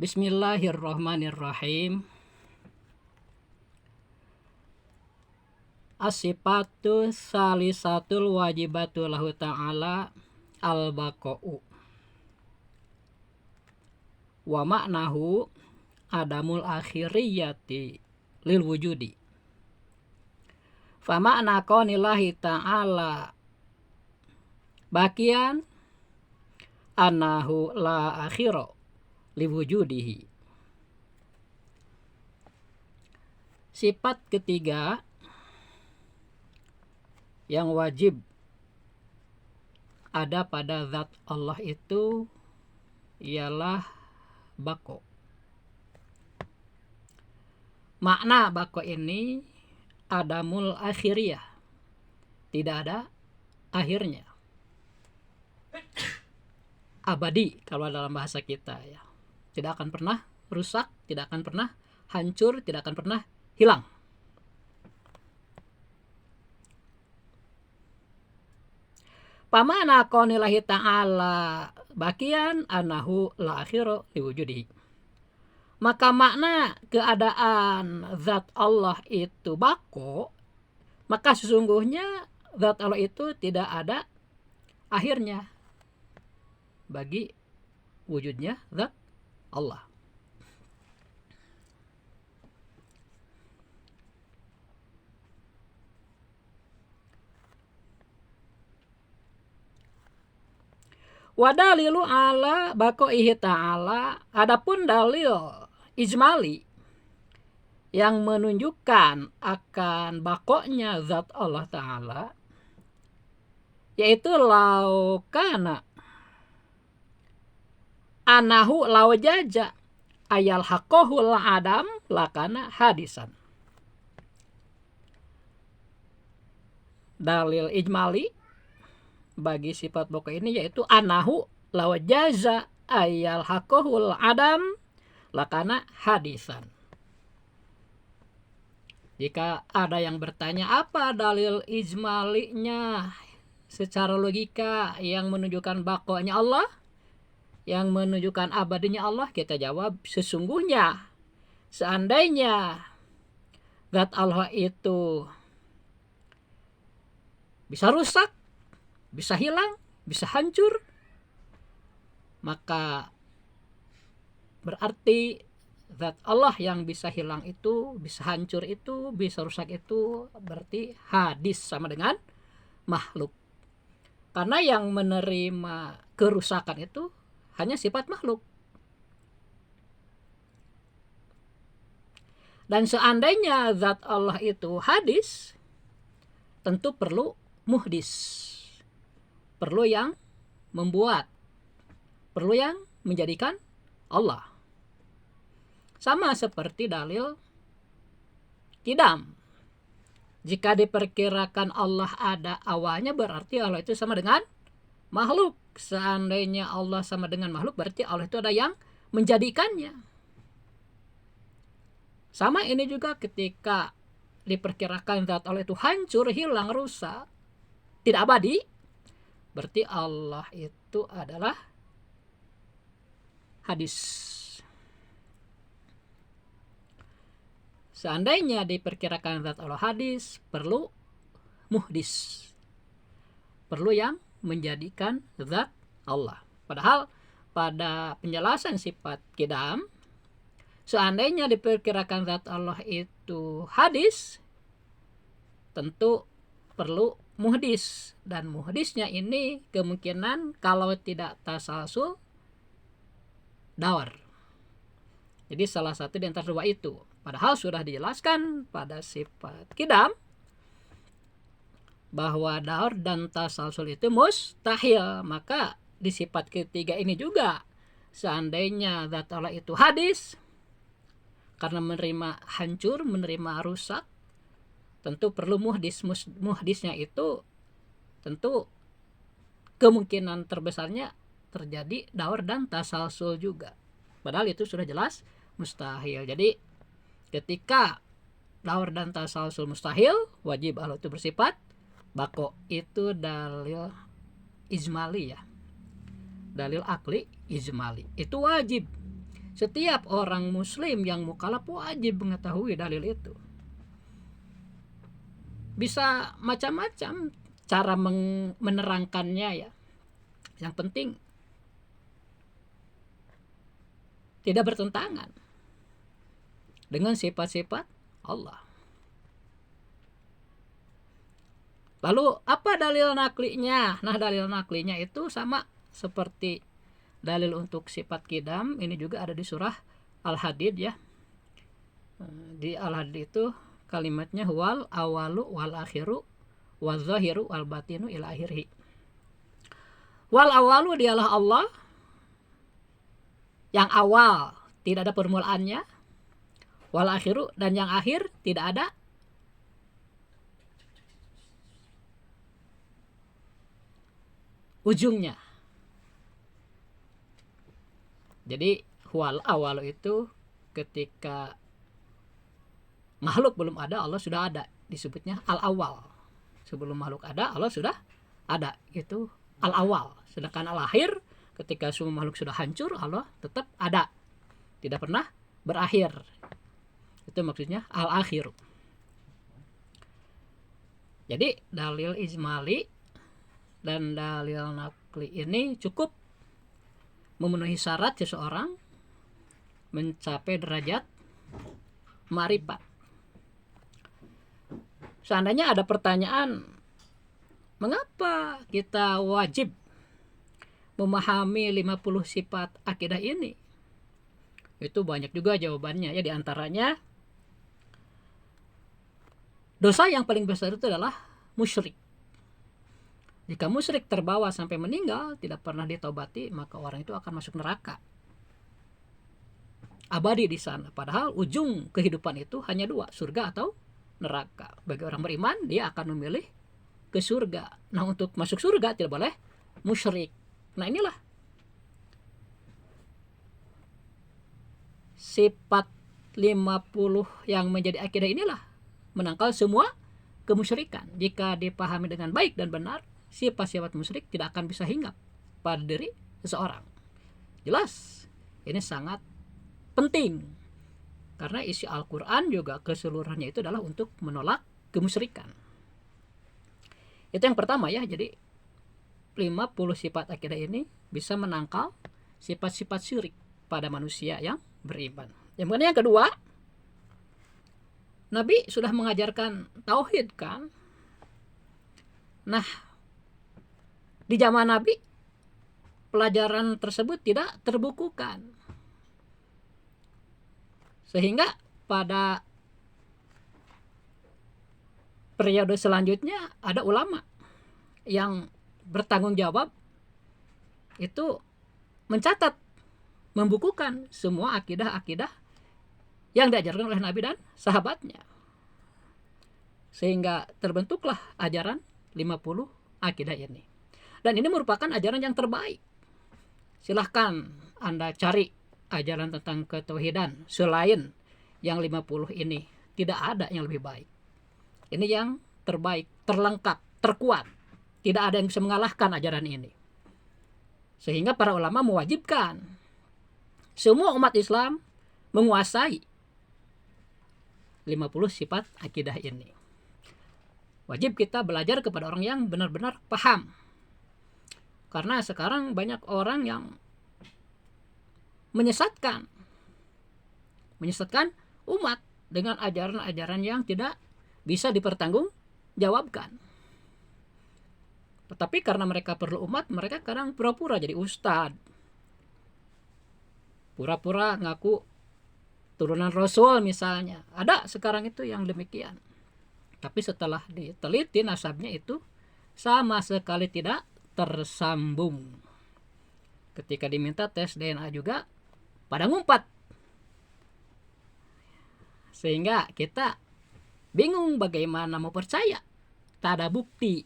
Bismillahirrahmanirrahim. As-sifatu salisatul wajibatu lahu ta'ala al-baqa'u wa ma'nahu adamul akhiriyati lil wujudi. Fa ma'na qaunillahi ta'ala bakian annahu la akhira li wujudihi. Sifat ketiga yang wajib ada pada zat Allah itu ialah bako. Makna bako ini adamul akhiriyah, tidak ada akhirnya, abadi kalau dalam bahasa kita ya, tidak akan pernah rusak, tidak akan pernah hancur, tidak akan pernah hilang. Pamana qaunillahi ta'ala bakian anahu la akhiru liwujudi. Maka makna keadaan zat Allah itu bako, maka sesungguhnya zat Allah itu tidak ada akhirnya bagi wujudnya zat Allah. Wadalilu ala baqaihi ta'ala, adapun dalil ijmali yang menunjukkan akan bakoknya zat Allah Ta'ala, yaitu laukana anahu lawajaja ayal haqqahul adam lakana hadisan. Dalil ijmali bagi sifat bako ini yaitu anahu lawajaza ayal haqqahul adam lakana hadisan. Jika ada yang bertanya apa dalil ijmalinya secara logika yang menunjukkan bakonya Allah, yang menunjukkan abadinya Allah, kita jawab sesungguhnya seandainya zat Allah itu bisa rusak, bisa hilang, bisa hancur, maka berarti zat Allah yang bisa hilang itu, bisa hancur itu, bisa rusak itu berarti hadis sama dengan makhluk. Karena yang menerima kerusakan itu hanya sifat makhluk. Dan seandainya zat Allah itu hadis, tentu perlu muhdis, perlu yang membuat, perlu yang menjadikan Allah. Sama seperti dalil kidam. Jika diperkirakan Allah ada awalnya, berarti Allah itu sama dengan makhluk. Seandainya Allah sama dengan makhluk, berarti Allah itu ada yang menjadikannya. Sama ini juga ketika diperkirakan zat Allah itu hancur, hilang, rusak, tidak abadi, berarti Allah itu adalah hadis. Seandainya diperkirakan zat Allah hadis, perlu muhdis, perlu yang menjadikan zat Allah. Padahal pada penjelasan sifat kidam, seandainya diperkirakan zat Allah itu hadis, tentu perlu muhdis, dan muhdisnya ini kemungkinan kalau tidak tasalsul dawar. Jadi salah satu di antara dua itu. Padahal sudah dijelaskan pada sifat kidam bahwa dawar dan tasalsul itu mustahil. Maka di sifat ketiga ini juga, seandainya zat Allah itu hadis, karena menerima hancur, menerima rusak, tentu perlu muhdis. Muhdisnya itu tentu kemungkinan terbesarnya terjadi dawar dan tasalsul juga. Padahal itu sudah jelas mustahil. Jadi ketika dawar dan tasalsul mustahil, wajib Allah itu bersifat bako. Itu dalil ijmali ya, dalil akli ijmali, itu wajib. Setiap orang muslim yang mukallaf wajib mengetahui dalil itu. Bisa macam-macam cara menerangkannya ya. Yang penting tidak bertentangan dengan sifat-sifat Allah. Lalu apa dalil naklinya? Nah, dalil naklinya itu sama seperti dalil untuk sifat qidam, ini juga ada di surah Al-Hadid ya. Di Al-Hadid itu kalimatnya wal awalu wal akhiru wal zahiru wal batinu ila akhirih. Wal awalu dialah Allah yang awal, tidak ada permulaannya. Wal akhiru, dan yang akhir tidak ada ujungnya. Jadi wal awal itu ketika makhluk belum ada, Allah sudah ada, disebutnya al awal. Sebelum makhluk ada, Allah sudah ada, itu al awal. Sedangkan al akhir, ketika semua makhluk sudah hancur, Allah tetap ada, tidak pernah berakhir. Itu maksudnya al akhir. Jadi dalil ijmali dan dalil nakli ini cukup memenuhi syarat seseorang mencapai derajat ma'rifat. Seandainya ada pertanyaan, mengapa kita wajib memahami 50 sifat akidah ini? Itu banyak juga jawabannya ya, diantaranya dosa yang paling besar itu adalah musyrik. Jika musyrik terbawa sampai meninggal, tidak pernah ditobati, maka orang itu akan masuk neraka. Abadi di sana. Padahal ujung kehidupan itu hanya dua, surga atau neraka. Bagi orang beriman, dia akan memilih ke surga. Nah, untuk masuk surga tidak boleh musyrik. Nah, inilah sifat 50 yang menjadi akidah, inilah menangkal semua kemusyrikan. Jika dipahami dengan baik dan benar, sifat-sifat musyrik tidak akan bisa hinggap pada diri seseorang. Jelas, ini sangat penting. Karena isi Al-Quran juga keseluruhannya itu adalah untuk menolak kemusyrikan. Itu yang pertama ya. Jadi 50 sifat akidah ini bisa menangkal sifat-sifat syirik pada manusia yang beriman. Kemudian yang kedua, Nabi sudah mengajarkan tauhid kan. Nah, di zaman Nabi pelajaran tersebut tidak terbukukan. Sehingga pada periode selanjutnya ada ulama yang bertanggung jawab itu mencatat, membukukan semua akidah-akidah yang diajarkan oleh Nabi dan sahabatnya. Sehingga terbentuklah ajaran 50 akidah ini. Dan ini merupakan ajaran yang terbaik. Silahkan Anda cari ajaran tentang ketauhidan selain yang 50 ini. Tidak ada yang lebih baik. Ini yang terbaik, terlengkap, terkuat. Tidak ada yang bisa mengalahkan ajaran ini. Sehingga para ulama mewajibkan semua umat Islam menguasai 50 sifat akidah ini. Wajib kita belajar kepada orang yang benar-benar paham. Karena sekarang banyak orang yang menyesatkan umat dengan ajaran-ajaran yang tidak bisa dipertanggungjawabkan. Tetapi karena mereka perlu umat, mereka kadang pura-pura jadi ustadz, pura-pura ngaku turunan Rasul misalnya. Ada sekarang itu yang demikian. Tapi setelah diteliti nasabnya itu sama sekali tidak tersambung. Ketika diminta tes DNA juga pada ngumpat. Sehingga kita bingung bagaimana mau percaya. Tak ada bukti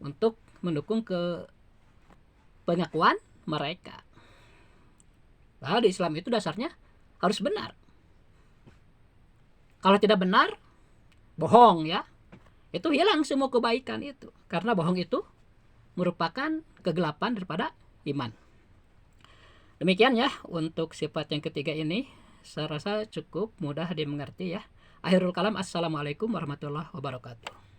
untuk mendukung ke pengakuan mereka. Bahwa di Islam itu dasarnya harus benar. Kalau tidak benar, bohong ya. Itu hilang semua kebaikan itu. Karena bohong itu merupakan kegelapan daripada iman. Demikian ya untuk sifat yang ketiga ini, saya rasa cukup mudah dimengerti ya. Akhirul kalam, assalamualaikum warahmatullahi wabarakatuh.